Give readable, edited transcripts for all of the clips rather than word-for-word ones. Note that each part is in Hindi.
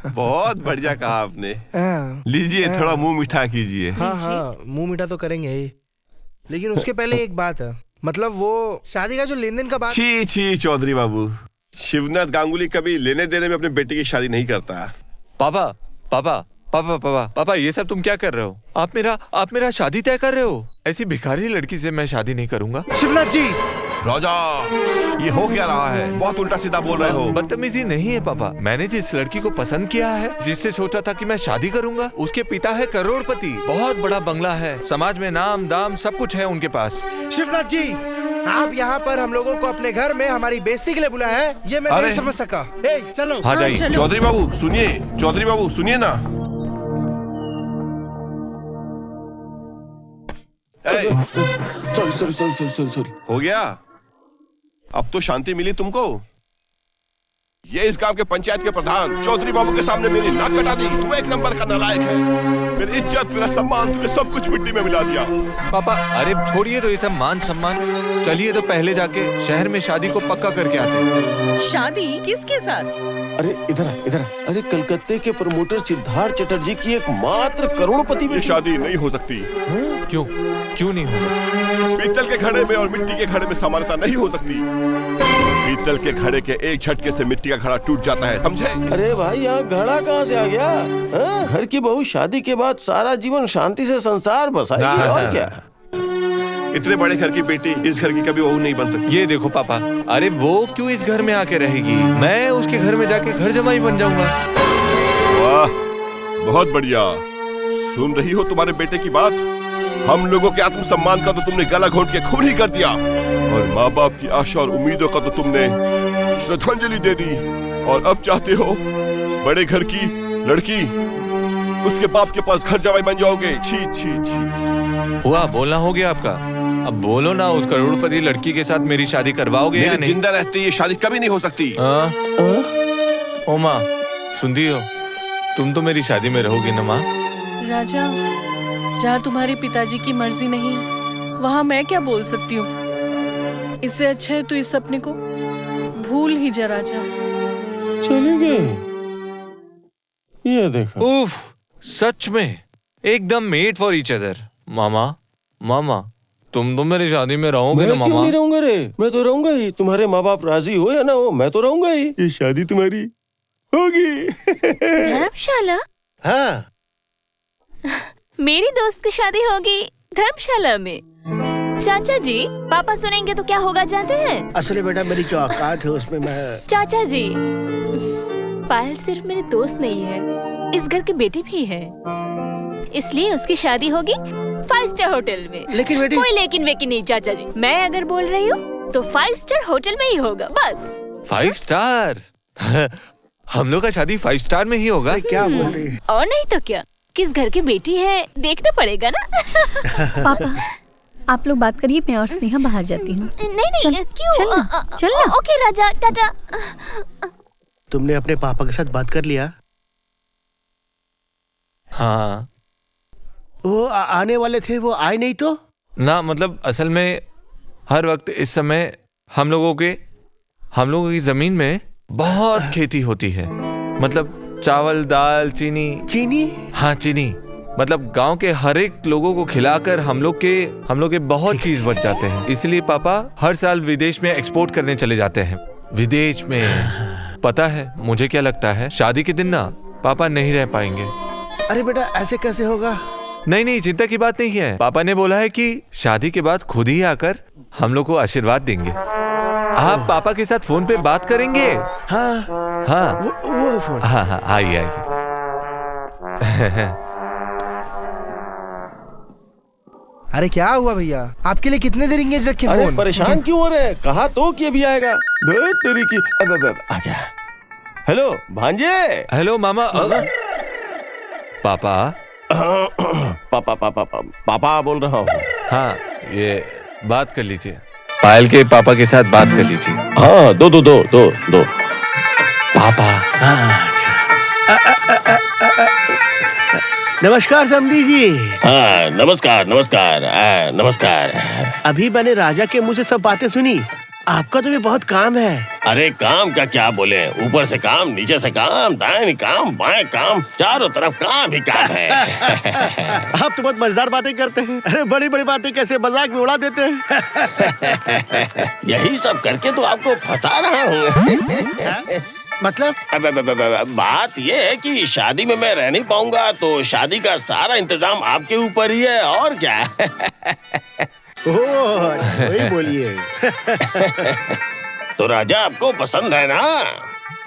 बहुत बढ़िया कहा आपने। लीजिए थोड़ा मुंह मीठा कीजिए। हाँ हाँ, मुंह मीठा तो करेंगे ही, लेकिन उसके पहले एक बात है, मतलब वो शादी का जो लेन देन का बात। छी छी चौधरी बाबू, शिवनाथ गांगुली कभी लेने देने में अपने बेटे की शादी नहीं करता। पापा पापा पापा पापा पापा, ये सब तुम क्या कर रहे हो? आप मेरा शादी तय कर रहे हो? ऐसी भिखारी लड़की से मैं शादी नहीं करूंगा। शिवनाथ जी, राजा, ये हो क्या रहा है? बहुत उल्टा सीधा बोल रहे हो। बदतमीजी नहीं है पापा, मैंने जिस लड़की को पसंद किया है, जिससे सोचा था कि मैं शादी करूंगा, उसके पिता है करोड़पति, बहुत बड़ा बंगला है, समाज में नाम दाम सब कुछ है उनके पास। शिवनाथ जी, आप यहाँ पर हम लोगों को अपने घर में हमारी बेइज्जती के लिए बुलाया है, ये मैं नहीं समझ सका। चलो। हाँ जाइए। चौधरी बाबू सुनिए, चौधरी बाबू सुनिए ना। सॉरी। हो गया? अब तो शांति मिली तुमको? ये इस गांव के पंचायत के प्रधान चौधरी बाबू के सामने मेरी नाक कटा दी। तुम एक नंबर का नालायक है। मेरी इज्जत, मेरा सम्मान, तुमने सब कुछ मिट्टी में मिला दिया। पापा अरे छोड़िए तो ये सब मान सम्मान, चलिए तो पहले जाके शहर में शादी को पक्का करके आते। शादी किसके साथ? अरे इधर। अरे कलकत्ते के प्रमोटर सिद्धार्थ चटर्जी की एकमात्र करोड़पति ये शादी नहीं हो सकती। क्यों नहीं होगा? पीतल के घड़े में और मिट्टी के घड़े में समानता नहीं हो सकती। पीतल के घड़े के एक झटके से मिट्टी का घड़ा टूट जाता है, समझे? अरे भाई, यहाँ घड़ा कहाँ से आ गया? घर की बहू शादी के बाद सारा जीवन शांति से संसार बसाएगी, और क्या? इतने बड़े घर की बेटी इस घर की कभी बहू नहीं बन सकती। ये देखो पापा, अरे वो क्यों इस घर में आके रहेगी? मैं उसके घर में जाके घर जमाई बन जाऊंगा। वाह, बहुत बढ़िया। सुन रही हो तुम्हारे बेटे की बात? हम लोगों के आत्मसम्मान का तो तुमने गला घोंट के खून ही कर दिया, और माँ बाप की आशा और उम्मीदों का तो तुमने श्रद्धांजलि दे दी। और अब चाहते हो बड़े घर की लड़की उसके बाप के पास घर जमाई बन जाओगे? छी छी छी। हुआ, बोलना हो गया आपका। अब बोलो ना, उस करोड़पति लड़की के साथ मेरी शादी करवाओगे या नहीं? जिंदा रहते ये शादी कभी नहीं हो सकती। ओ माँ, सुनती हो? तुम तो मेरी शादी में रहोगी ना माँ? राजा, जहाँ तुम्हारे पिताजी की मर्जी नहीं, वहाँ मैं क्या बोल सकती हूँ? इससे अच्छा है तू इस सपने को भूल ही जा राजा। चली गई, ये देखो। उफ, सच में एकदम मेड फॉर ईच अदर। मामा, तुम तो मेरी शादी में रहोगे ना मामा? मैं क्यों नहीं रहूंगा रे? मैं तो रहूंगा ही। तुम्हारे माँ बाप राजी हो या ना हो, मैं तो रहूंगा ही। ये शादी तुम्हारी होगी। धर्मशाला? हाँ, मेरी दोस्त की शादी होगी धर्मशाला में। चाचा जी, पापा सुनेंगे तो क्या होगा जानते हैं? असली बेटा, मेरी जो औकात है उसमें मैं। चाचा जी, पायल सिर्फ मेरी दोस्त नहीं है, इस घर की बेटी भी है, इसलिए उसकी शादी होगी 5 स्टार होटल में। लेकिन बेटी, कोई लेकिन वेकिन नहीं चाचा जी, मैं अगर बोल रही हूँ तो 5 स्टार होटल में ही होगा, बस। 5 स्टार? हम लोग का शादी 5 स्टार में ही होगा। क्या बोल रही है? और नहीं तो क्या, किस घर की बेटी है देखना पड़ेगा ना। पापा, आप लोग बात करिए, मैं और स्नेहा बाहर जाती हूँ। नहीं, क्यों? चल ना। ओके राजा, टाटा। तुमने अपने पापा के साथ बात कर लिया? हाँ। वो आने वाले थे, वो आए नहीं तो? ना, मतलब असल में हर वक्त इस समय हम लोगों की जमीन में बहुत खेती होती है। मतलब चावल, दाल, चीनी। हाँ, चीनी। मतलब गांव के हर एक लोगों को खिलाकर हम लोग के बहुत चीज बच जाते हैं। इसलिए पापा हर साल विदेश में एक्सपोर्ट करने चले जाते हैं। विदेश में। पता है मुझे क्या लगता है? शादी के दिन ना पापा नहीं रह पाएंगे। अरे बेटा, ऐसे कैसे होगा? नहीं, चिंता की बात नहीं है। पापा ने बोला है कि शादी के बाद खुद ही आकर हम लोग को आशीर्वाद देंगे। आप पापा के साथ फोन पे बात करेंगे? हाँ, वो फोन। हाँ, आइए। अरे क्या हुआ भैया, आपके लिए कितने देर इंगेज रखे फोन? अरे परेशान क्यों हो रहे? कहा तो कि अभी आएगा। तेरी की अब आ गया। हेलो भांजे। हेलो मामा। पापा। पापा बोल रहा हूँ। हाँ, ये बात कर लीजिए, पायल के पापा के साथ बात कर लीजिए। हाँ, दो। पापा। अच्छा। नमस्कार समधी जी। हाँ, नमस्कार। अभी मैंने राजा के मुंह से सब बातें सुनी। आपका तो भी बहुत काम है। अरे काम का क्या बोले, ऊपर से काम, नीचे से काम, दाएं काम, बाएं काम, चारों तरफ काम ही काम है। आप तो बहुत मजेदार बातें करते हैं। अरे बड़ी बड़ी बातें कैसे मजाक में उड़ा देते हैं। यही सब करके तो आपको फंसा रहा हूँ। मतलब? बात ये है कि शादी में मैं रह नहीं पाऊंगा, तो शादी का सारा इंतजाम आपके ऊपर ही है, और क्या। ओह, वही बोलिए। तो राजा आपको पसंद है ना?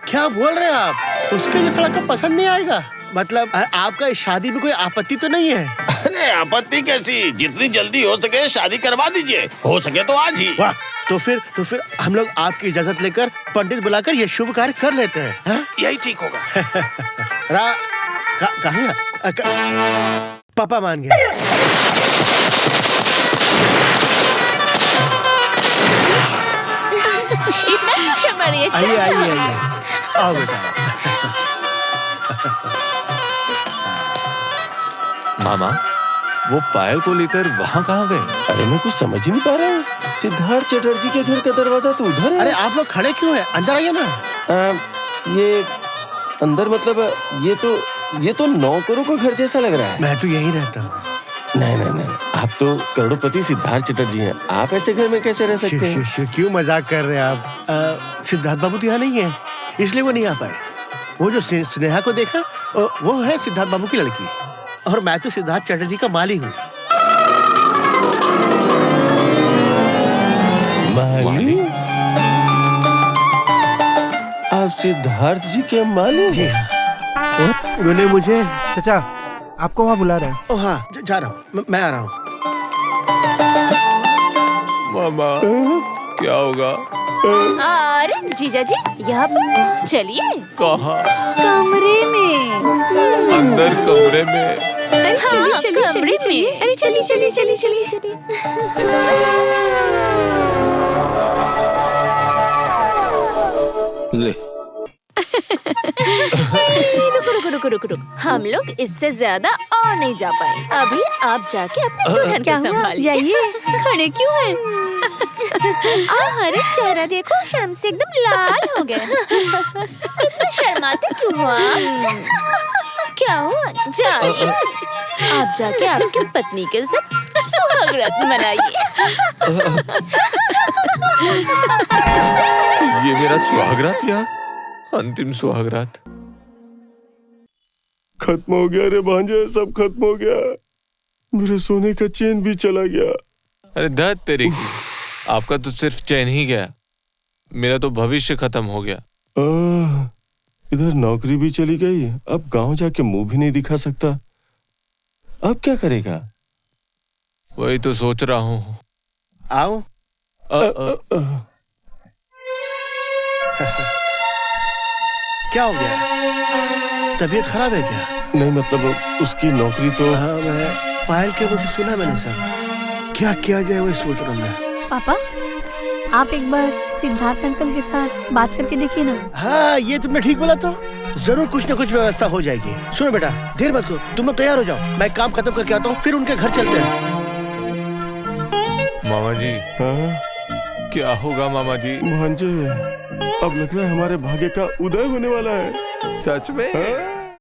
क्या बोल रहे हैं आप? उसके जैसा लड़का पसंद नहीं आएगा? मतलब आपका इस शादी में कोई आपत्ति तो नहीं है? अरे आपत्ति कैसी, जितनी जल्दी हो सके शादी करवा दीजिए, हो सके तो आज ही। वाह, तो फिर हम लोग आपकी इजाजत लेकर पंडित बुलाकर ये शुभ कार्य कर लेते हैं, हाँ? यही ठीक होगा। कहाँ? पापा मान गए। इतना शर्माइए। आइए, आओ बेटा। मामा, वो पायल को लेकर वहाँ कहाँ गए? अरे मैं कुछ समझ ही नहीं पा रहा हूँ। सिद्धार्थ चटर्जी के घर का दरवाजा तो उधर है। अरे आप लोग खड़े क्यों हैं? अंदर आइए ना। ये अंदर मतलब ये तो नौकरों का घर जैसा लग रहा है। मैं तो यही रहता हूँ। नहीं, आप तो करोड़पति सिद्धार्थ चटर्जी हैं, आप ऐसे घर में कैसे रह सकते हैं? क्यों मजाक कर रहे हैं आप? सिद्धार्थ बाबू तो यहाँ नहीं है, इसलिए वो नहीं आ पाए। वो जो स्नेहा को देखा, वो है सिद्धार्थ बाबू की लड़की, और मैं तो सिद्धार्थ चटर्जी का माली हूँ। माली? आप सिद्धार्थ जी के माली? जी हाँ। उन्होंने मुझे। चाचा, आपको वहाँ बुला रहे हैं। ओह हाँ, जा रहा हूँ, मैं आ रहा हूँ। मामा, क्या होगा? अरे जीजा जी, यहाँ पर चलिए। कहाँ? कमरे में। अंदर कमरे में? अरे हाँ, चलिए, कमरे में। अरे चलिए। ले। रुको। हम लोग इससे ज्यादा और नहीं जा पाएंगे। अभी आप जाके अपने दुल्हन क्या को हुआ? संभालिए। जाइए, खड़े क्यों हैं? अरे चेहरा देखो, शर्म से एकदम लाल हो गया। इतना शर्माते क्यों हो आप? क्या हुआ? जाइए, आप जाके आपकी पत्नी के साथ सुहागरात मनाइए। ये मेरा सुहागरात या अंतिम सुहागरात? खत्म हो गया रे भांजे, सब खत्म हो गया। मेरे सोने का चेन भी चला गया। अरे धत तेरी, आपका तो सिर्फ चैन ही गया, मेरा तो भविष्य खत्म हो गया। इधर नौकरी भी चली गई, अब गांव जाके मुंह भी नहीं दिखा सकता। अब क्या करेगा? वही तो सोच रहा हूँ। आओ। क्या हो गया? तबीयत खराब है क्या? नहीं मतलब उसकी नौकरी तो। हाँ, मैं पायल के मुझे सुना मैंने सब। क्या किया जाए वही सोच रहा हूँ मैं। पापा, आप एक बार सिद्धार्थ अंकल के साथ बात करके देखिए ना। हाँ, ये तुमने ठीक बोला, तो जरूर कुछ न कुछ व्यवस्था हो जाएगी। सुनो बेटा, देर मत करो, तुम लोग तैयार हो जाओ, मैं काम खत्म करके आता हूँ, फिर उनके घर चलते हैं। मामा जी। हाँ? क्या होगा मामा जी? भांजे, अब लग रहा है हमारे भाग्य का उदय होने वाला है। सच में? हाँ?